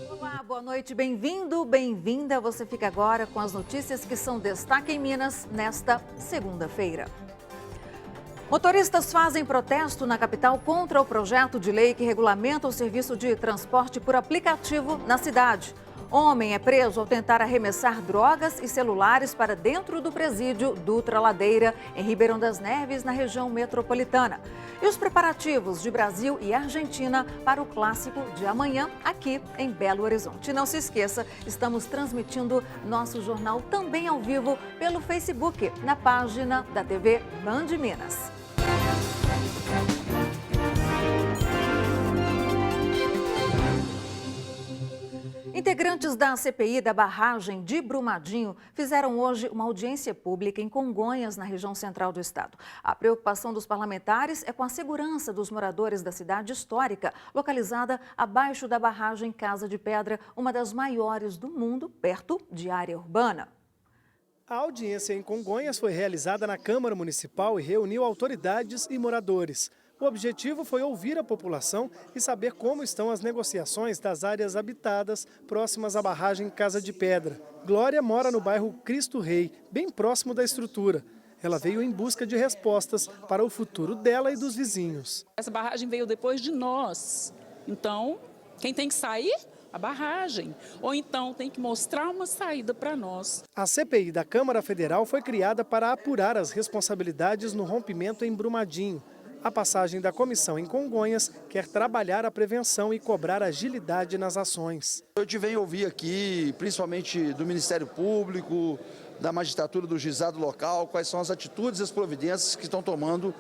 Olá, boa noite, bem-vindo, bem-vinda. Você fica agora com as notícias que são destaque em Minas nesta segunda-feira. Motoristas fazem protesto na capital contra o projeto de lei que regulamenta o serviço de transporte por aplicativo na cidade. Homem é preso ao tentar arremessar drogas e celulares para dentro do presídio Dutra Ladeira, em Ribeirão das Neves, na região metropolitana. E os preparativos de Brasil e Argentina para o clássico de amanhã, aqui em Belo Horizonte. Não se esqueça, estamos transmitindo nosso jornal também ao vivo pelo Facebook, na página da TV Band Minas. Integrantes da CPI da barragem de Brumadinho fizeram hoje uma audiência pública em Congonhas, na região central do estado. A preocupação dos parlamentares é com a segurança dos moradores da cidade histórica, localizada abaixo da barragem Casa de Pedra, uma das maiores do mundo, perto de área urbana. A audiência em Congonhas foi realizada na Câmara Municipal e reuniu autoridades e moradores. O objetivo foi ouvir a população e saber como estão as negociações das áreas habitadas próximas à barragem Casa de Pedra. Glória mora no bairro Cristo Rei, bem próximo da estrutura. Ela veio em busca de respostas para o futuro dela e dos vizinhos. Essa barragem veio depois de nós, então quem tem que sair? A barragem, ou então tem que mostrar uma saída para nós. A CPI da Câmara Federal foi criada para apurar as responsabilidades no rompimento em Brumadinho. A passagem da comissão em Congonhas quer trabalhar a prevenção e cobrar agilidade nas ações. Eu te venho ouvir aqui, principalmente do Ministério Público, da magistratura do juizado local, quais são as atitudes e as providências que estão tomando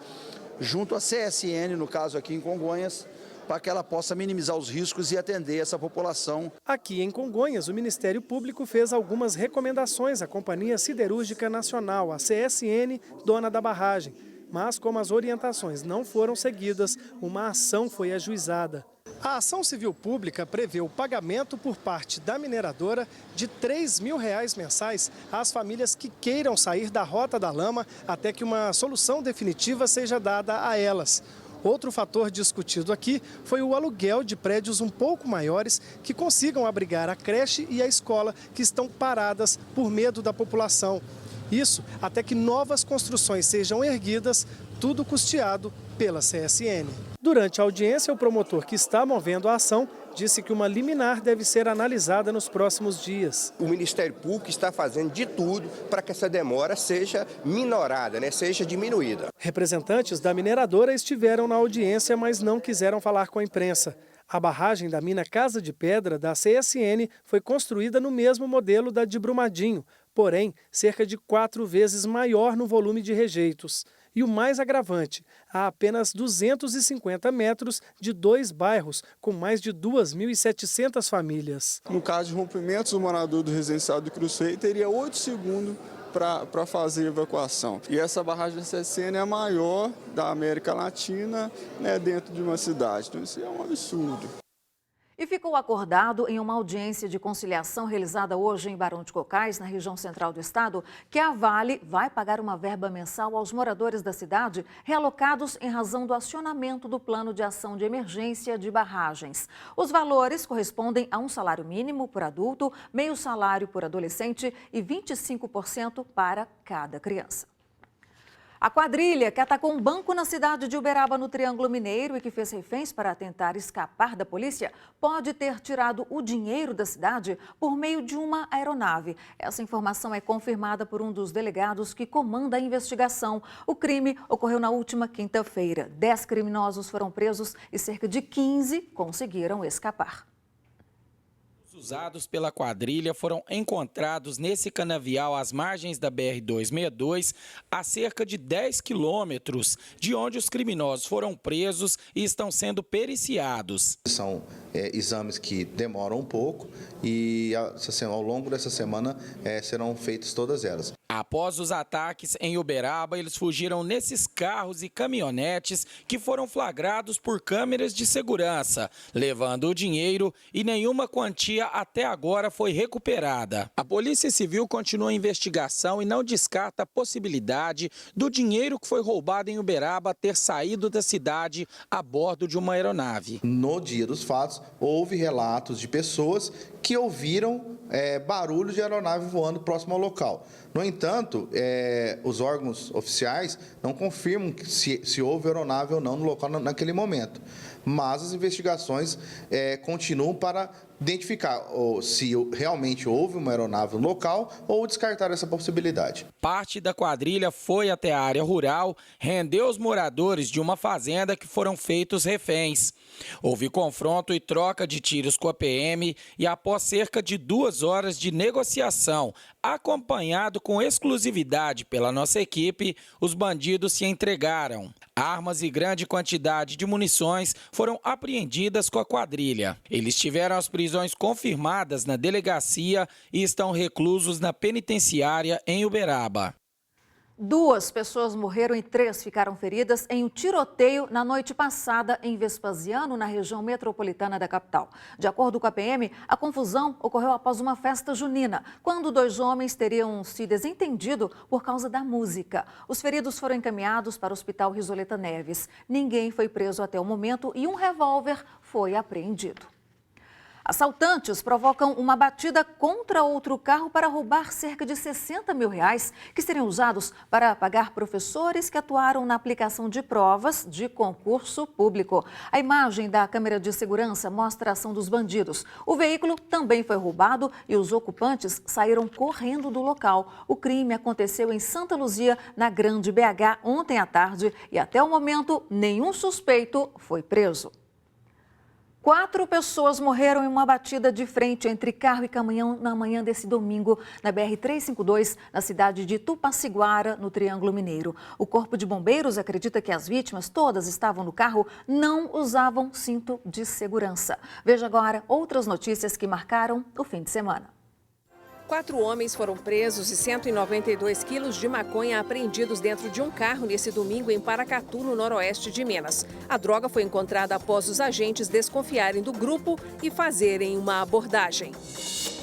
junto à CSN, no caso aqui em Congonhas, para que ela possa minimizar os riscos e atender essa população. Aqui em Congonhas, o Ministério Público fez algumas recomendações à Companhia Siderúrgica Nacional, a CSN, dona da barragem. Mas, como as orientações não foram seguidas, uma ação foi ajuizada. A ação civil pública prevê o pagamento por parte da mineradora de R$ 3.000 mensais às famílias que queiram sair da Rota da Lama até que uma solução definitiva seja dada a elas. Outro fator discutido aqui foi o aluguel de prédios um pouco maiores que consigam abrigar a creche e a escola que estão paradas por medo da população. Isso até que novas construções sejam erguidas, tudo custeado pela CSN. Durante a audiência, o promotor que está movendo a ação disse que uma liminar deve ser analisada nos próximos dias. O Ministério Público está fazendo de tudo para que essa demora seja minorada, seja diminuída. Representantes da mineradora estiveram na audiência, mas não quiseram falar com a imprensa. A barragem da mina Casa de Pedra, da CSN, foi construída no mesmo modelo da de Brumadinho, porém, cerca de 4 vezes maior no volume de rejeitos. E o mais agravante, há apenas 250 metros de 2 bairros, com mais de 2.700 famílias. No caso de rompimentos, o morador do residencial do Cristo Rei teria 8 segundos para fazer a evacuação. E essa barragem da CSN é a maior da América Latina, dentro de uma cidade. Então isso é um absurdo. E ficou acordado em uma audiência de conciliação realizada hoje em Barão de Cocais, na região central do estado, que a Vale vai pagar uma verba mensal aos moradores da cidade realocados em razão do acionamento do Plano de Ação de Emergência de Barragens. Os valores correspondem a um salário mínimo por adulto, meio salário por adolescente e 25% para cada criança. A quadrilha que atacou um banco na cidade de Uberaba, no Triângulo Mineiro, e que fez reféns para tentar escapar da polícia, pode ter tirado o dinheiro da cidade por meio de uma aeronave. Essa informação é confirmada por um dos delegados que comanda a investigação. O crime ocorreu na última quinta-feira. 10 criminosos foram presos e cerca de 15 conseguiram escapar. Usados pela quadrilha foram encontrados nesse canavial às margens da BR-262, a cerca de 10 quilômetros de onde os criminosos foram presos e estão sendo periciados. São exames que demoram um pouco e ao longo dessa semana serão feitas todas elas. Após os ataques em Uberaba, eles fugiram nesses carros e caminhonetes que foram flagrados por câmeras de segurança, levando o dinheiro e nenhuma quantia até agora foi recuperada. A Polícia Civil continua a investigação e não descarta a possibilidade do dinheiro que foi roubado em Uberaba ter saído da cidade a bordo de uma aeronave. No dia dos fatos, houve relatos de pessoas que ouviram barulho de aeronave voando próximo ao local. No entanto, os órgãos oficiais não confirmam se houve aeronave ou não no local naquele momento. Mas as investigações continuam para identificar se realmente houve uma aeronave no local ou descartar essa possibilidade. Parte da quadrilha foi até a área rural, rendeu os moradores de uma fazenda que foram feitos reféns. Houve confronto e troca de tiros com a PM e após cerca de 2 horas de negociação, acompanhado com exclusividade pela nossa equipe, os bandidos se entregaram. Armas e grande quantidade de munições foram apreendidas com a quadrilha. Eles tiveram as prisões confirmadas na delegacia e estão reclusos na penitenciária em Uberaba. 2 pessoas morreram e 3 ficaram feridas em um tiroteio na noite passada em Vespasiano, na região metropolitana da capital. De acordo com a PM, a confusão ocorreu após uma festa junina, quando 2 homens teriam se desentendido por causa da música. Os feridos foram encaminhados para o Hospital Risoleta Neves. Ninguém foi preso até o momento e um revólver foi apreendido. Assaltantes provocam uma batida contra outro carro para roubar cerca de R$60 mil, que seriam usados para pagar professores que atuaram na aplicação de provas de concurso público. A imagem da câmera de segurança mostra a ação dos bandidos. O veículo também foi roubado e os ocupantes saíram correndo do local. O crime aconteceu em Santa Luzia, na Grande BH, ontem à tarde e até o momento nenhum suspeito foi preso. 4 pessoas morreram em uma batida de frente entre carro e caminhão na manhã desse domingo, na BR-352, na cidade de Tupaciguara, no Triângulo Mineiro. O Corpo de Bombeiros acredita que as vítimas, todas estavam no carro, não usavam cinto de segurança. Veja agora outras notícias que marcaram o fim de semana. 4 homens foram presos e 192 quilos de maconha apreendidos dentro de um carro nesse domingo em Paracatu, no noroeste de Minas. A droga foi encontrada após os agentes desconfiarem do grupo e fazerem uma abordagem.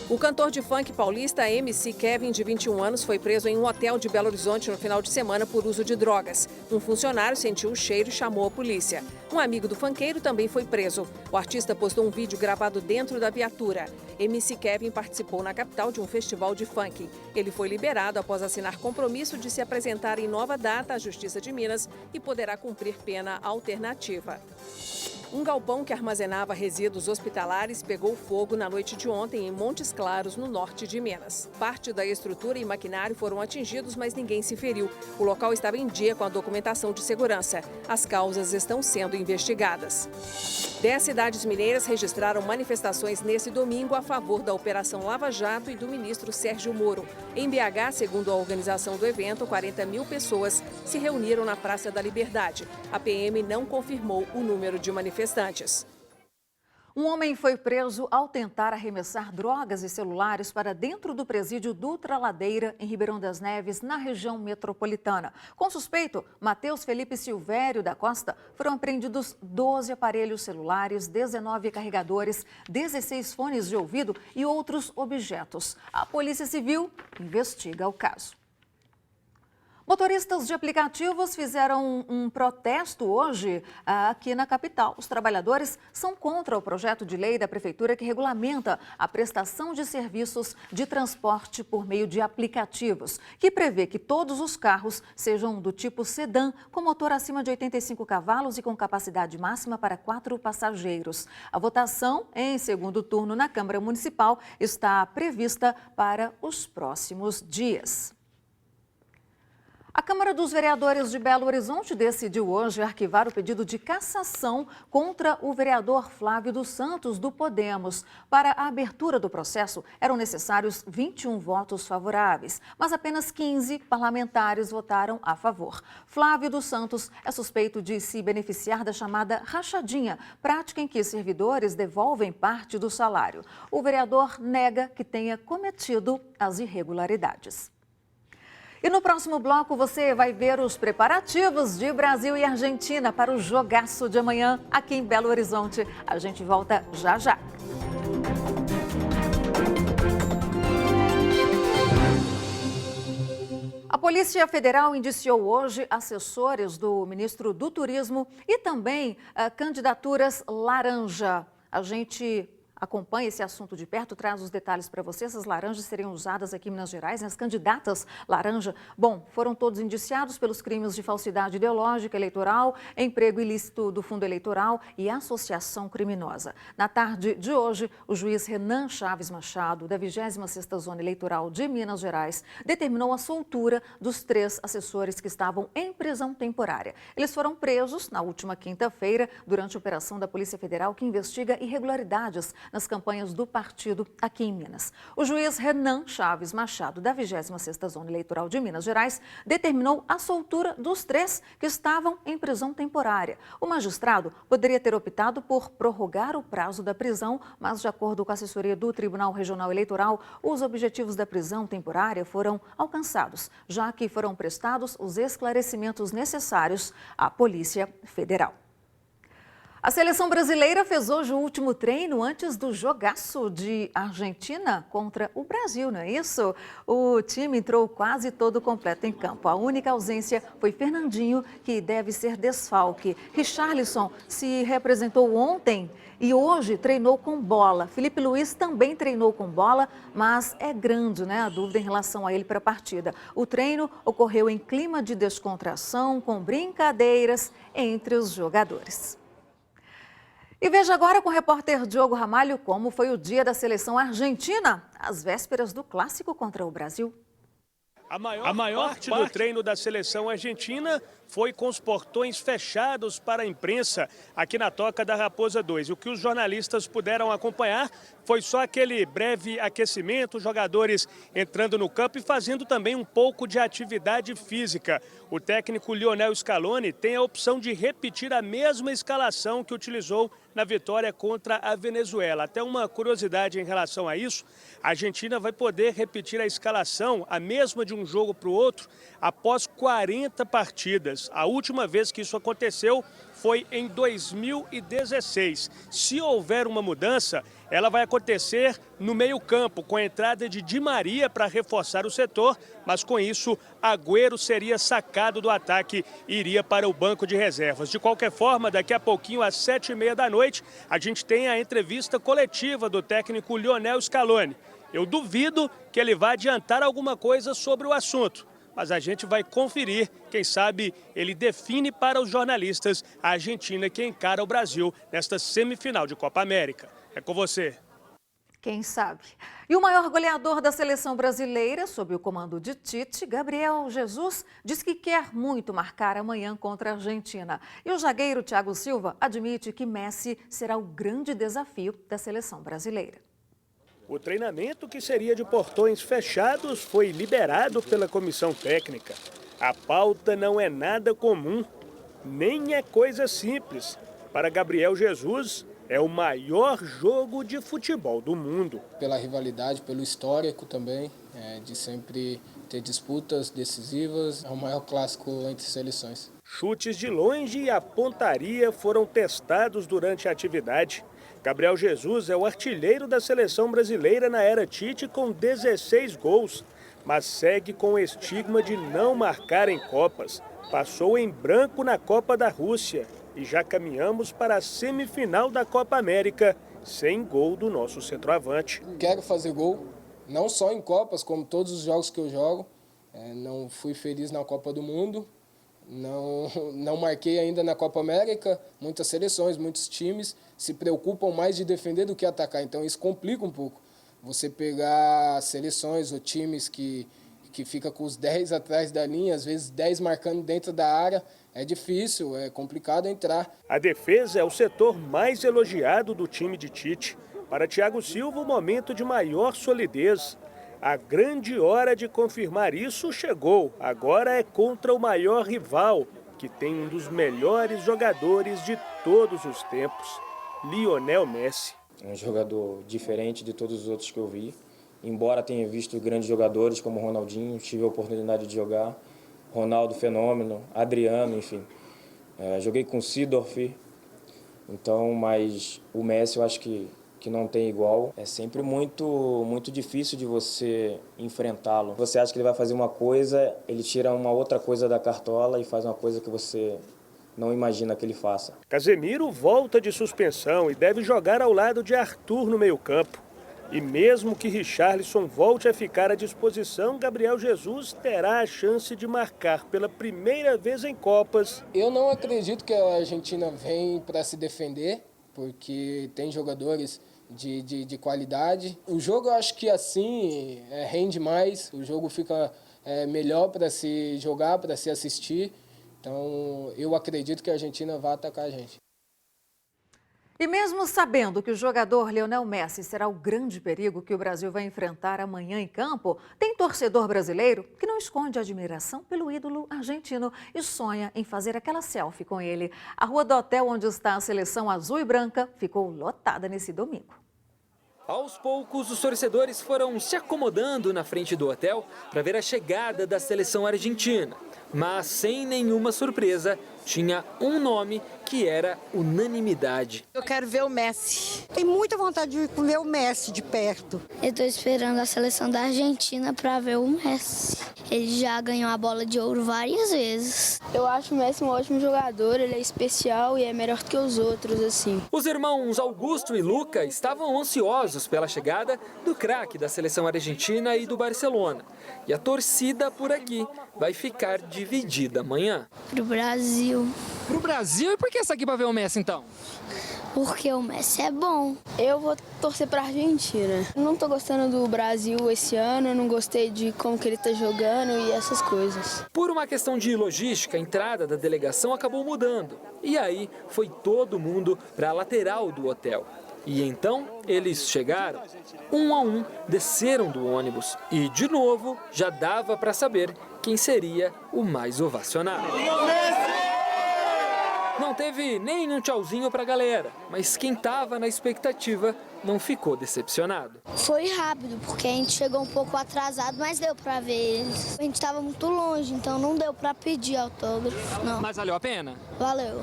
O cantor de funk paulista MC Kevin, de 21 anos, foi preso em um hotel de Belo Horizonte no final de semana por uso de drogas. Um funcionário sentiu o cheiro e chamou a polícia. Um amigo do funkeiro também foi preso. O artista postou um vídeo gravado dentro da viatura. MC Kevin participou na capital de um festival de funk. Ele foi liberado após assinar compromisso de se apresentar em nova data à Justiça de Minas e poderá cumprir pena alternativa. Um galpão que armazenava resíduos hospitalares pegou fogo na noite de ontem em Montes Claros, no norte de Minas. Parte da estrutura e maquinário foram atingidos, mas ninguém se feriu. O local estava em dia com a documentação de segurança. As causas estão sendo investigadas. 10 cidades mineiras registraram manifestações nesse domingo a favor da Operação Lava Jato e do ministro Sérgio Moro. Em BH, segundo a organização do evento, 40 mil pessoas se reuniram na Praça da Liberdade. A PM não confirmou o número de manifestantes. Um homem foi preso ao tentar arremessar drogas e celulares para dentro do presídio Dutra Ladeira, em Ribeirão das Neves, na região metropolitana. Com o suspeito, Matheus Felipe Silvério da Costa, foram apreendidos 12 aparelhos celulares, 19 carregadores, 16 fones de ouvido e outros objetos. A Polícia Civil investiga o caso. Motoristas de aplicativos fizeram um protesto hoje aqui na capital. Os trabalhadores são contra o projeto de lei da Prefeitura que regulamenta a prestação de serviços de transporte por meio de aplicativos, que prevê que todos os carros sejam do tipo sedã, com motor acima de 85 cavalos e com capacidade máxima para 4 passageiros. A votação em segundo turno na Câmara Municipal está prevista para os próximos dias. A Câmara dos Vereadores de Belo Horizonte decidiu hoje arquivar o pedido de cassação contra o vereador Flávio dos Santos, do Podemos. Para a abertura do processo, eram necessários 21 votos favoráveis, mas apenas 15 parlamentares votaram a favor. Flávio dos Santos é suspeito de se beneficiar da chamada rachadinha, prática em que servidores devolvem parte do salário. O vereador nega que tenha cometido as irregularidades. E no próximo bloco você vai ver os preparativos de Brasil e Argentina para o jogaço de amanhã aqui em Belo Horizonte. A gente volta já já. Polícia Federal indiciou hoje assessores do ministro do Turismo e também candidaturas laranja. A gente acompanha esse assunto de perto, traz os detalhes para você. Essas laranjas seriam usadas aqui em Minas Gerais, as candidatas laranja. Bom, foram todos indiciados pelos crimes de falsidade ideológica eleitoral, emprego ilícito do fundo eleitoral e associação criminosa. Na tarde de hoje, o juiz Renan Chaves Machado, da 26ª Zona Eleitoral de Minas Gerais, determinou a soltura dos 3 assessores que estavam em prisão temporária. Eles foram presos na última quinta-feira durante a operação da Polícia Federal que investiga irregularidades nas campanhas do partido aqui em Minas. O juiz Renan Chaves Machado, da 26ª Zona Eleitoral de Minas Gerais, determinou a soltura dos 3 que estavam em prisão temporária. O magistrado poderia ter optado por prorrogar o prazo da prisão, mas, de acordo com a assessoria do Tribunal Regional Eleitoral, os objetivos da prisão temporária foram alcançados, já que foram prestados os esclarecimentos necessários à Polícia Federal. A seleção brasileira fez hoje o último treino antes do jogaço de Argentina contra o Brasil, não é isso? O time entrou quase todo completo em campo. A única ausência foi Fernandinho, que deve ser desfalque. Richarlison se representou ontem e hoje treinou com bola. Felipe Luiz também treinou com bola, mas é grande, né, a dúvida em relação a ele para a partida. O treino ocorreu em clima de descontração, com brincadeiras entre os jogadores. E veja agora com o repórter Diogo Ramalho como foi o dia da seleção argentina, às vésperas do clássico contra o Brasil. A maior parte do treino da seleção argentina foi com os portões fechados para a imprensa aqui na Toca da Raposa 2. O que os jornalistas puderam acompanhar foi só aquele breve aquecimento, jogadores entrando no campo e fazendo também um pouco de atividade física. O técnico Lionel Scaloni tem a opção de repetir a mesma escalação que utilizou na vitória contra a Venezuela. Até uma curiosidade em relação a isso, a Argentina vai poder repetir a escalação, a mesma de um jogo para o outro, após 40 partidas. A última vez que isso aconteceu foi em 2016. Se houver uma mudança, ela vai acontecer no meio-campo, com a entrada de Di Maria para reforçar o setor, mas com isso, Agüero seria sacado do ataque e iria para o banco de reservas. De qualquer forma, daqui a pouquinho, às 7h30 da noite, a gente tem a entrevista coletiva do técnico Lionel Scaloni. Eu duvido que ele vá adiantar alguma coisa sobre o assunto, mas a gente vai conferir, quem sabe ele define para os jornalistas a Argentina que encara o Brasil nesta semifinal de Copa América. É com você. Quem sabe? E o maior goleador da seleção brasileira, sob o comando de Tite, Gabriel Jesus, diz que quer muito marcar amanhã contra a Argentina. E o zagueiro Thiago Silva admite que Messi será o grande desafio da seleção brasileira. O treinamento, que seria de portões fechados, foi liberado pela comissão técnica. A pauta não é nada comum, nem é coisa simples. Para Gabriel Jesus, é o maior jogo de futebol do mundo. Pela rivalidade, pelo histórico também, de sempre ter disputas decisivas, é o maior clássico entre seleções. Chutes de longe e a pontaria foram testados durante a atividade. Gabriel Jesus é o artilheiro da seleção brasileira na era Tite com 16 gols, mas segue com o estigma de não marcar em Copas. Passou em branco na Copa da Rússia e já caminhamos para a semifinal da Copa América sem gol do nosso centroavante. Quero fazer gol, não só em Copas, como todos os jogos que eu jogo. Não fui feliz na Copa do Mundo. Não marquei ainda na Copa América. Muitas seleções, muitos times se preocupam mais de defender do que atacar, então isso complica um pouco. Você pegar seleções ou times que fica com os 10 atrás da linha, às vezes 10 marcando dentro da área, é difícil, é complicado entrar. A defesa é o setor mais elogiado do time de Tite. Para Thiago Silva, o momento de maior solidez. A grande hora de confirmar isso chegou. Agora é contra o maior rival, que tem um dos melhores jogadores de todos os tempos, Lionel Messi. É um jogador diferente de todos os outros que eu vi. Embora tenha visto grandes jogadores como Ronaldinho, tive a oportunidade de jogar. Ronaldo Fenômeno, Adriano, enfim. Joguei com Seedorf. Então, mas o Messi eu acho que que não tem igual. É sempre muito difícil de você enfrentá-lo. Você acha que ele vai fazer uma coisa, ele tira uma outra coisa da cartola e faz uma coisa que você não imagina que ele faça. Casemiro volta de suspensão e deve jogar ao lado de Arthur no meio-campo. E mesmo que Richarlison volte a ficar à disposição, Gabriel Jesus terá a chance de marcar pela primeira vez em Copas. Eu não acredito que a Argentina vem para se defender, porque tem jogadores de qualidade. O jogo eu acho que assim rende mais, o jogo fica melhor para se jogar, para se assistir. Então eu acredito que a Argentina vai atacar a gente. E mesmo sabendo que o jogador Lionel Messi será o grande perigo que o Brasil vai enfrentar amanhã em campo, tem torcedor brasileiro que não esconde admiração pelo ídolo argentino e sonha em fazer aquela selfie com ele. A rua do hotel onde está a seleção azul e branca ficou lotada nesse domingo. Aos poucos, os torcedores foram se acomodando na frente do hotel para ver a chegada da seleção argentina. Mas, sem nenhuma surpresa, tinha um nome que era unanimidade. Eu quero ver o Messi. Tenho muita vontade de ver o Messi de perto. Eu estou esperando a seleção da Argentina para ver o Messi. Ele já ganhou a bola de ouro várias vezes. Eu acho o Messi um ótimo jogador, ele é especial e é melhor que os outros, assim. Os irmãos Augusto e Luca estavam ansiosos pela chegada do craque da seleção argentina e do Barcelona. E a torcida por aqui vai ficar dividida amanhã. Pro Brasil. Pro Brasil? E por que essa aqui para ver o Messi, então? Porque o Messi é bom. Eu vou torcer pra Argentina. Não tô gostando do Brasil esse ano, eu não gostei de como que ele tá jogando e essas coisas. Por uma questão de logística, a entrada da delegação acabou mudando. E aí foi todo mundo para a lateral do hotel. E então eles chegaram, um a um, desceram do ônibus. E de novo já dava para saber quem seria o mais ovacionado. Não teve nem um tchauzinho pra galera, mas quem tava na expectativa não ficou decepcionado. Foi rápido, porque a gente chegou um pouco atrasado, mas deu pra ver eles. A gente tava muito longe, então não deu pra pedir autógrafo, não. Mas valeu a pena? Valeu.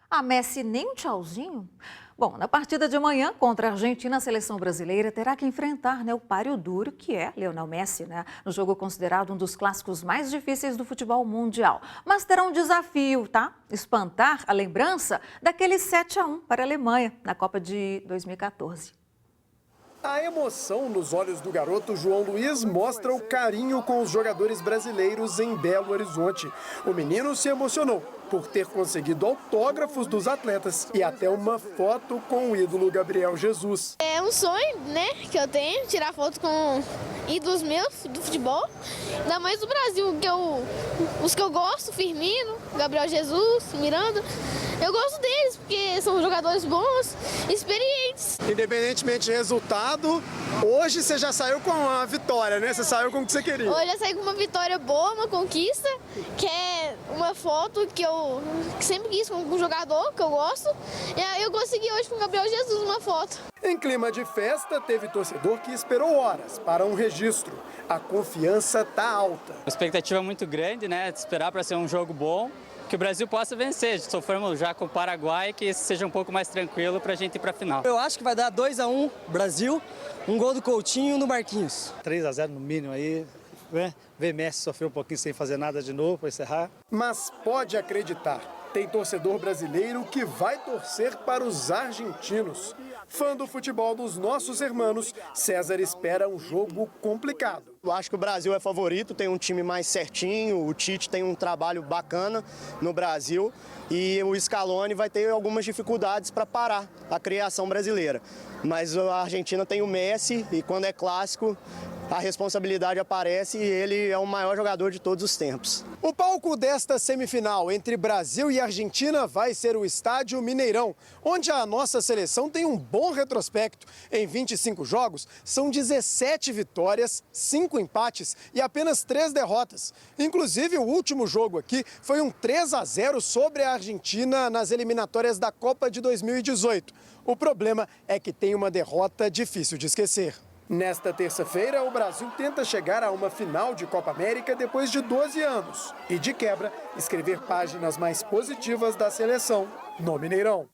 A Messi nem um tchauzinho? Bom, na partida de amanhã contra a Argentina, a seleção brasileira terá que enfrentar o páreo duro, que é Lionel Messi, no jogo considerado um dos clássicos mais difíceis do futebol mundial. Mas terá um desafio, tá? Espantar a lembrança daquele 7-1 para a Alemanha na Copa de 2014. A emoção nos olhos do garoto João Luiz mostra o carinho com os jogadores brasileiros em Belo Horizonte. O menino se emocionou por ter conseguido autógrafos dos atletas e até uma foto com o ídolo Gabriel Jesus. É um sonho, que eu tenho, tirar foto com ídolos meus do futebol, ainda mais do Brasil, os que eu gosto, Firmino, Gabriel Jesus, Miranda. Eu gosto deles, porque são jogadores bons, experientes. Independentemente do resultado, hoje você já saiu com a vitória, né? Você saiu com o que você queria. Hoje eu saí com uma vitória boa, uma conquista, que é uma foto que eu sempre quis com um jogador que eu gosto. E eu consegui hoje com o Gabriel Jesus uma foto. Em clima de festa, teve torcedor que esperou horas para um registro. A confiança está alta. A expectativa é muito grande, de esperar para ser um jogo bom. Que o Brasil possa vencer. Sofremos já com o Paraguai, que seja um pouco mais tranquilo para a gente ir para a final. Eu acho que vai dar 2-1 Brasil, um gol do Coutinho e um do Marquinhos. 3-0 no mínimo aí, ver Messi sofrer um pouquinho sem fazer nada de novo para encerrar. Mas pode acreditar, tem torcedor brasileiro que vai torcer para os argentinos. Fã do futebol dos nossos irmãos, César espera um jogo complicado. Eu acho que o Brasil é favorito, tem um time mais certinho, o Tite tem um trabalho bacana no Brasil e o Scaloni vai ter algumas dificuldades para parar a criação brasileira. Mas a Argentina tem o Messi e quando é clássico, a responsabilidade aparece e ele é o maior jogador de todos os tempos. O palco desta semifinal entre Brasil e Argentina vai ser o Estádio Mineirão, onde a nossa seleção tem um bom retrospecto. Em 25 jogos, são 17 vitórias, 5 empates e apenas 3 derrotas. Inclusive, o último jogo aqui foi um 3-0 sobre a Argentina nas eliminatórias da Copa de 2018. O problema é que tem uma derrota difícil de esquecer. Nesta terça-feira, o Brasil tenta chegar a uma final de Copa América depois de 12 anos e, de quebra, escrever páginas mais positivas da seleção no Mineirão.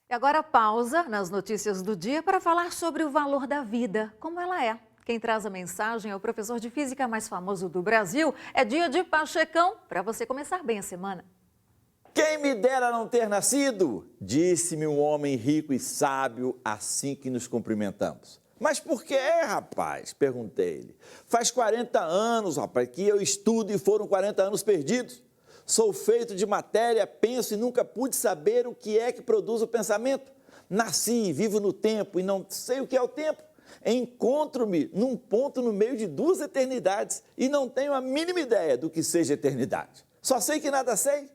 E agora pausa nas notícias do dia para falar sobre o valor da vida, como ela é. Quem traz a mensagem é o professor de física mais famoso do Brasil. É dia de Pachecão, para você começar bem a semana. Quem me dera não ter nascido, disse-me um homem rico e sábio assim que nos cumprimentamos. Mas por que, rapaz? Perguntei-lhe. Faz 40 anos, rapaz, que eu estudo e foram 40 anos perdidos. Sou feito de matéria, penso e nunca pude saber o que é que produz o pensamento. Nasci, vivo no tempo e não sei o que é o tempo. Encontro-me num ponto no meio de duas eternidades e não tenho a mínima ideia do que seja eternidade. Só sei que nada sei.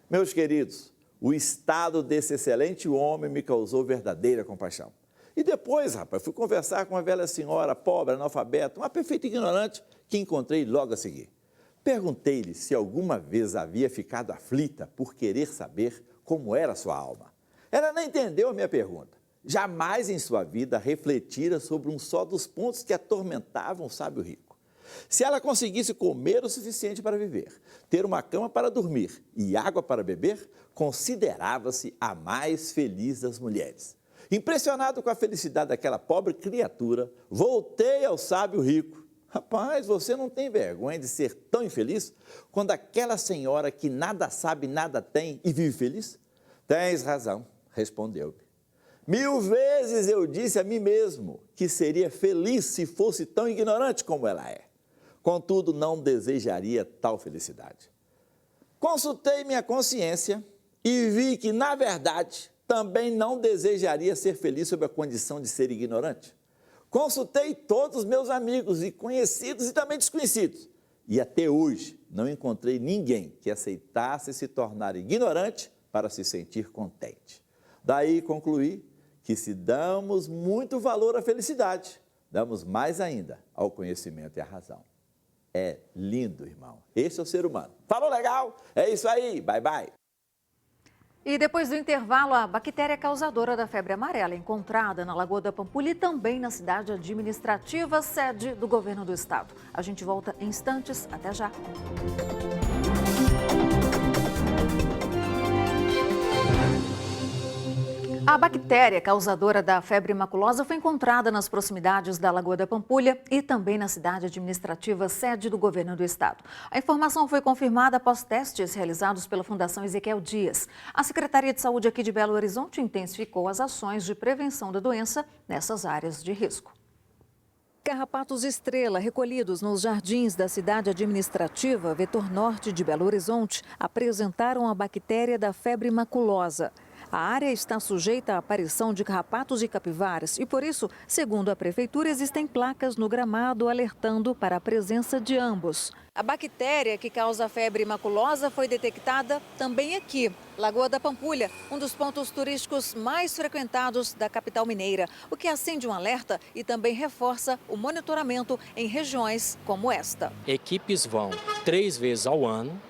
Meus queridos, o estado desse excelente homem me causou verdadeira compaixão. E depois, rapaz, fui conversar com uma velha senhora, pobre, analfabeta, uma perfeita ignorante, que encontrei logo a seguir. Perguntei-lhe se alguma vez havia ficado aflita por querer saber como era a sua alma. Ela não entendeu a minha pergunta. Jamais em sua vida refletira sobre um só dos pontos que atormentavam o sábio rico. Se ela conseguisse comer o suficiente para viver, ter uma cama para dormir e água para beber, considerava-se a mais feliz das mulheres. Impressionado com a felicidade daquela pobre criatura, voltei ao sábio rico. Rapaz, você não tem vergonha de ser tão infeliz quando aquela senhora que nada sabe, nada tem e vive feliz? Tens razão, respondeu-me. 1000 vezes eu disse a mim mesmo que seria feliz se fosse tão ignorante como ela é. Contudo, não desejaria tal felicidade. Consultei minha consciência e vi que, na verdade, também não desejaria ser feliz sob a condição de ser ignorante. Consultei todos os meus amigos e conhecidos e também desconhecidos. E até hoje não encontrei ninguém que aceitasse se tornar ignorante para se sentir contente. Daí concluí que se damos muito valor à felicidade, damos mais ainda ao conhecimento e à razão. É lindo, irmão. Esse é o ser humano. Falou legal? É isso aí. Bye, bye. E depois do intervalo, a bactéria causadora da febre amarela encontrada na Lagoa da Pampulha e também na cidade administrativa, sede do governo do estado. A gente volta em instantes. Até já. A bactéria causadora da febre maculosa foi encontrada nas proximidades da Lagoa da Pampulha e também na cidade administrativa sede do governo do estado. A informação foi confirmada após testes realizados pela Fundação Ezequiel Dias. A Secretaria de Saúde aqui de Belo Horizonte intensificou as ações de prevenção da doença nessas áreas de risco. Carrapatos estrela recolhidos nos jardins da cidade administrativa Vetor Norte de Belo Horizonte apresentaram a bactéria da febre maculosa. A área está sujeita à aparição de carrapatos e capivaras e, por isso, segundo a prefeitura, existem placas no gramado alertando para a presença de ambos. A bactéria que causa a febre maculosa foi detectada também aqui, Lagoa da Pampulha, um dos pontos turísticos mais frequentados da capital mineira, o que acende um alerta e também reforça o monitoramento em regiões como esta. Equipes vão 3 vezes ao ano,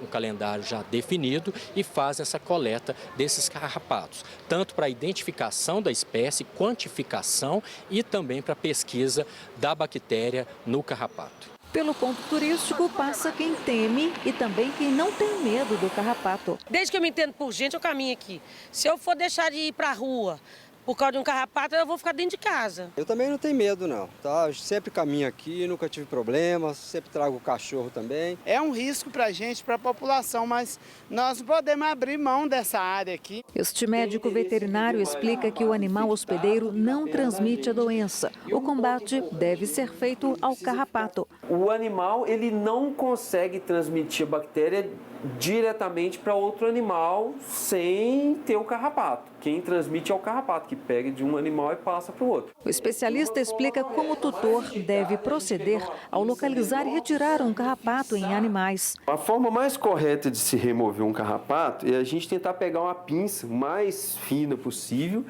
um calendário já definido, e faz essa coleta desses carrapatos, tanto para a identificação da espécie, quantificação e também para a pesquisa da bactéria no carrapato. Pelo ponto turístico passa quem teme e também quem não tem medo do carrapato. Desde que eu me entendo por gente, eu caminho aqui. Se eu for deixar de ir para a rua por causa de um carrapato, eu vou ficar dentro de casa. Eu também não tenho medo, não. Tá? Eu sempre caminho aqui, nunca tive problemas, sempre trago o cachorro também. É um risco para a gente, para a população, mas nós não podemos abrir mão dessa área aqui. Este médico veterinário explica que o animal hospedeiro não transmite a doença. O combate deve ser feito ao carrapato. O animal ele não consegue transmitir a bactéria diretamente para outro animal sem ter o carrapato. Quem transmite é o carrapato, que pega de um animal e passa para o outro. O especialista explica como o tutor deve proceder ao localizar e retirar um carrapato em animais. A forma mais correta de se remover um carrapato é a gente tentar pegar uma pinça mais fina possível,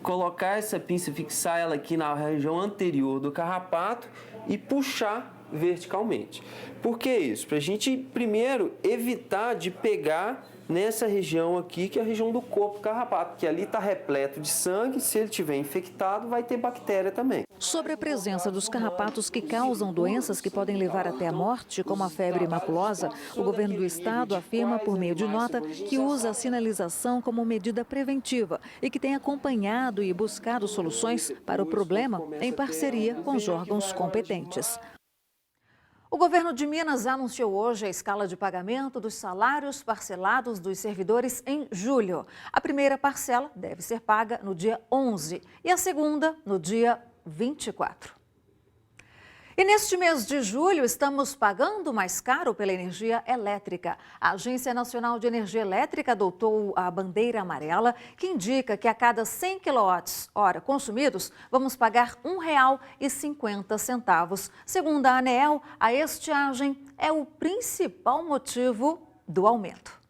colocar essa pinça, fixar ela aqui na região anterior do carrapato e puxar verticalmente. Por que isso? Para a gente, primeiro, evitar de pegar nessa região aqui, que é a região do corpo carrapato, que ali está repleto de sangue, se ele estiver infectado, vai ter bactéria também. Sobre a presença dos carrapatos que causam doenças que podem levar até a morte, como a febre maculosa, o governo do estado afirma, por meio de nota, que usa a sinalização como medida preventiva e que tem acompanhado e buscado soluções para o problema em parceria com os órgãos competentes. O governo de Minas anunciou hoje a escala de pagamento dos salários parcelados dos servidores em julho. A primeira parcela deve ser paga no dia 11 e a segunda no dia 24. E neste mês de julho, estamos pagando mais caro pela energia elétrica. A Agência Nacional de Energia Elétrica adotou a bandeira amarela, que indica que a cada 100 kWh consumidos, vamos pagar R$ 1,50. Segundo a ANEEL, a estiagem é o principal motivo do aumento.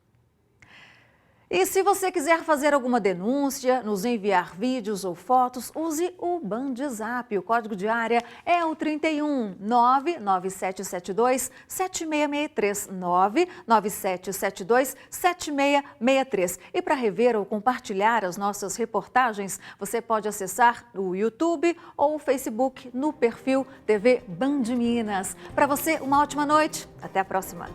E se você quiser fazer alguma denúncia, nos enviar vídeos ou fotos, use o Bandzap. O código de área é o 31 99772 7663 99772 7663. E para rever ou compartilhar as nossas reportagens, você pode acessar o YouTube ou o Facebook no perfil TV Band Minas. Para você, uma ótima noite. Até a próxima.